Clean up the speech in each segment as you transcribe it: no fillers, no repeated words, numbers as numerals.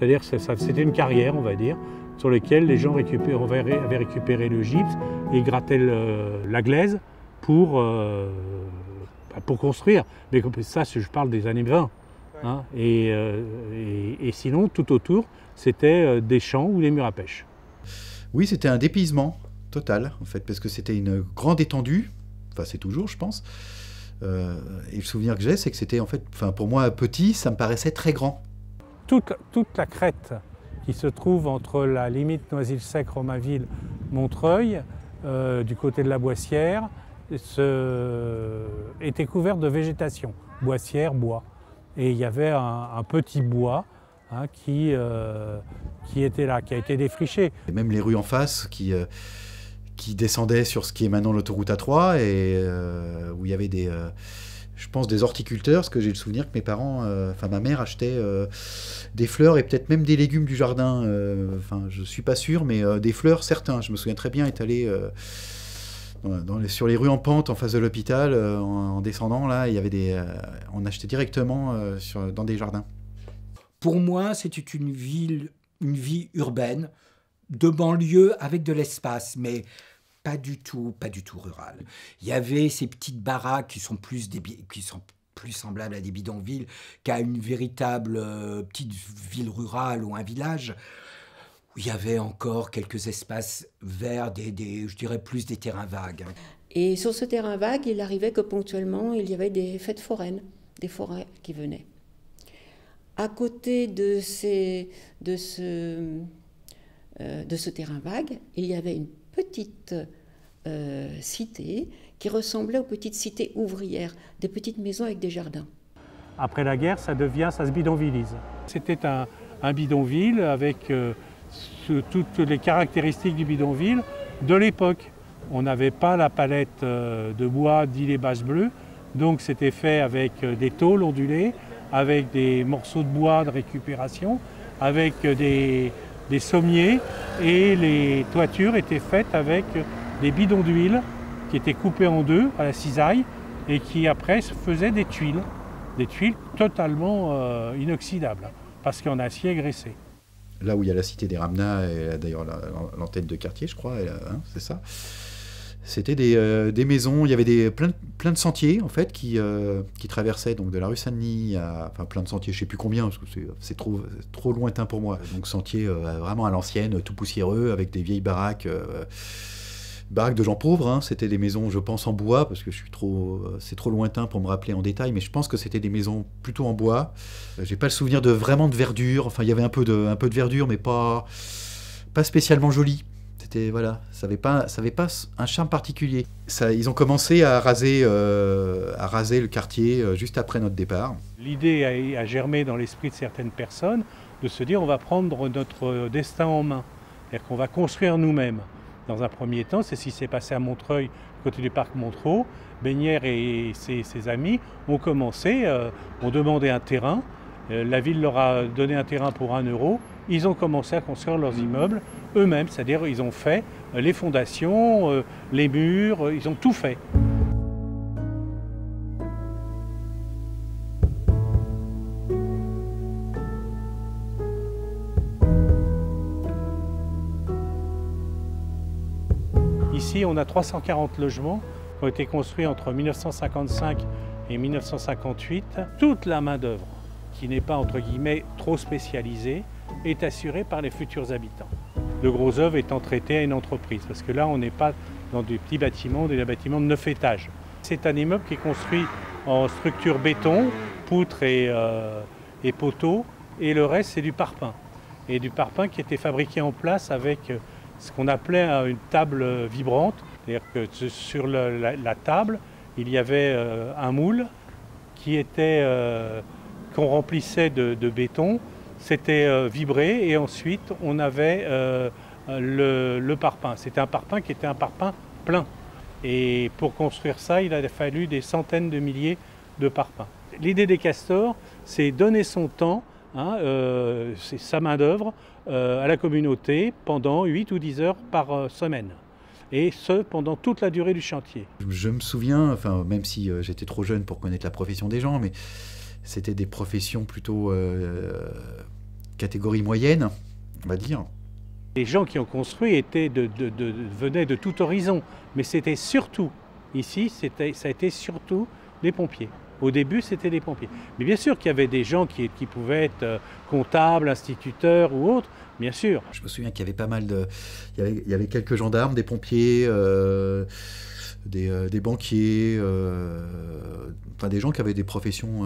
C'est-à-dire que c'était une carrière, on va dire, sur laquelle les gens avaient récupéré le gypse et grattaient la glaise pour construire. Mais ça, je parle des années 20. Hein, et sinon, tout autour, c'était des champs ou des murs à pêche. Oui, c'était un dépaysement total, en fait, parce que c'était une grande étendue, enfin c'est toujours, je pense. Et le souvenir que j'ai, c'est que c'était, en fait, enfin, pour moi, petit, ça me paraissait très grand. Toute la crête qui se trouve entre la limite Noisy-le-Sec, Romainville, Montreuil, du côté de la Boissière, était couverte de végétation, boissière, bois. Et il y avait un petit bois hein, qui était là, qui a été défriché. Et même les rues en face qui descendaient sur ce qui est maintenant l'autoroute A3 et où il y avait je pense des horticulteurs, parce que j'ai le souvenir que mes parents, enfin ma mère achetait des fleurs et peut-être même des légumes du jardin. Enfin, je suis pas sûr, mais des fleurs certains. Je me souviens très bien être allé sur les rues en pente en face de l'hôpital, en descendant là, il y avait on achetait directement dans des jardins. Pour moi, c'était une vie urbaine, de banlieue avec de l'espace, mais pas du tout rurale. Il y avait ces petites baraques qui sont plus semblables à des bidonvilles qu'à une véritable petite ville rurale ou un village, où il y avait encore quelques espaces verts, je dirais plus des terrains vagues. Et sur ce terrain vague, il arrivait que ponctuellement, il y avait des fêtes foraines, des forêts qui venaient. À côté de ce terrain vague, il y avait une petite cité qui ressemblait aux petites cités ouvrières, des petites maisons avec des jardins. Après la guerre, ça se bidonvillise. C'était un bidonville avec toutes les caractéristiques du bidonville de l'époque. On n'avait pas la palette de bois dit les bâches bleues, donc c'était fait avec des tôles ondulées, avec des morceaux de bois de récupération, avec des sommiers, et les toitures étaient faites avec des bidons d'huile qui étaient coupés en deux à la cisaille et qui après faisaient des tuiles totalement inoxydables, parce qu'en acier graissé. Là où il y a la cité des Ramenas, et d'ailleurs l'antenne de quartier, je crois, hein, c'est ça. C'était des maisons, il y avait plein de sentiers en fait qui traversaient donc de la rue Saint-Denis enfin plein de sentiers, je sais plus combien parce que c'est trop lointain pour moi. Donc sentiers vraiment à l'ancienne, tout poussiéreux avec des vieilles baraques de gens pauvres. Hein. C'était des maisons, je pense, en bois parce que c'est trop lointain pour me rappeler en détail, mais je pense que c'était des maisons plutôt en bois. J'ai pas le souvenir vraiment de verdure. Enfin, il y avait un peu de verdure, mais pas spécialement jolie. Voilà, ça n'avait pas un charme particulier. Ils ont commencé à raser le quartier juste après notre départ. L'idée a germé dans l'esprit de certaines personnes de se dire on va prendre notre destin en main, c'est-à-dire qu'on va construire nous-mêmes. Dans un premier temps, c'est ce qui s'est passé à Montreuil, côté du parc Montreux. Bénière et ses amis ont commencé, ont demandé un terrain. La ville leur a donné un terrain pour 1 €. Ils ont commencé à construire leurs immeubles eux-mêmes, c'est-à-dire ils ont fait les fondations, les murs, ils ont tout fait. Ici, on a 340 logements qui ont été construits entre 1955 et 1958. Toute la main-d'œuvre, qui n'est pas entre guillemets trop spécialisée, est assurée par les futurs habitants. Le gros œuvre étant traité à une entreprise, parce que là on n'est pas dans des petits bâtiments, des bâtiments de 9 étages. C'est un immeuble qui est construit en structure béton, poutres et poteaux, et le reste c'est du parpaing. Et du parpaing qui était fabriqué en place avec ce qu'on appelait une table vibrante, c'est-à-dire que sur la table il y avait un moule qu'on remplissait de béton. C'était vibré et ensuite on avait le parpaing. C'était un parpaing qui était un parpaing plein. Et pour construire ça, il a fallu des centaines de milliers de parpaings. L'idée des castors, c'est donner son temps, hein, c'est sa main-d'œuvre à la communauté pendant 8 ou 10 heures par semaine. Et ce, pendant toute la durée du chantier. Je me souviens, enfin, même si j'étais trop jeune pour connaître la profession des gens, mais c'était des professions plutôt catégorie moyenne, on va dire. Les gens qui ont construit venaient de tout horizon, mais c'était surtout, ici, ça a été surtout des pompiers. Au début, c'était des pompiers. Mais bien sûr qu'il y avait des gens qui pouvaient être comptables, instituteurs ou autres, bien sûr. Je me souviens qu'il y avait pas mal de... Il y avait quelques gendarmes, des pompiers, des banquiers, enfin des gens qui avaient des professions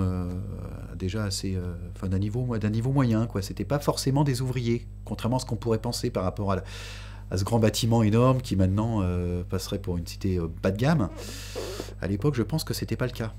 déjà assez... enfin d'un niveau moyen, quoi. C'était pas forcément des ouvriers, contrairement à ce qu'on pourrait penser par rapport à ce grand bâtiment énorme qui maintenant passerait pour une cité bas de gamme. À l'époque, je pense que c'était pas le cas.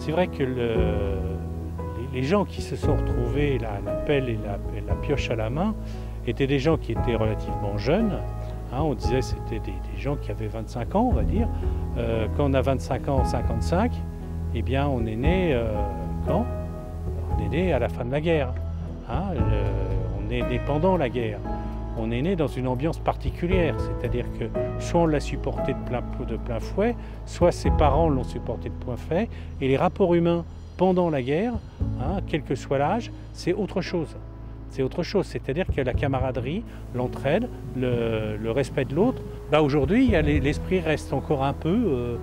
C'est vrai que les gens qui se sont retrouvés la pelle et la pioche à la main étaient des gens qui étaient relativement jeunes. Hein, on disait que c'était des gens qui avaient 25 ans, on va dire. Quand on a 25 ans en 55, eh bien on est né quand? On est né à la fin de la guerre. Hein, on est né pendant la guerre. On est né dans une ambiance particulière, c'est-à-dire que soit on l'a supporté de plein fouet, soit ses parents l'ont supporté de plein fouet, et les rapports humains pendant la guerre, hein, quel que soit l'âge, c'est autre chose. C'est autre chose, c'est-à-dire que la camaraderie, l'entraide, le respect de l'autre. Là aujourd'hui, l'esprit reste encore un peu.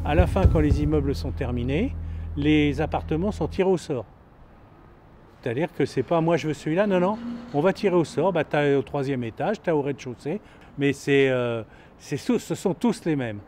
À la fin, quand les immeubles sont terminés, les appartements sont tirés au sort. C'est-à-dire que c'est pas moi je veux celui-là, non, on va tirer au sort, bah, tu as au 3e étage, tu as au rez-de-chaussée, mais ce sont tous les mêmes.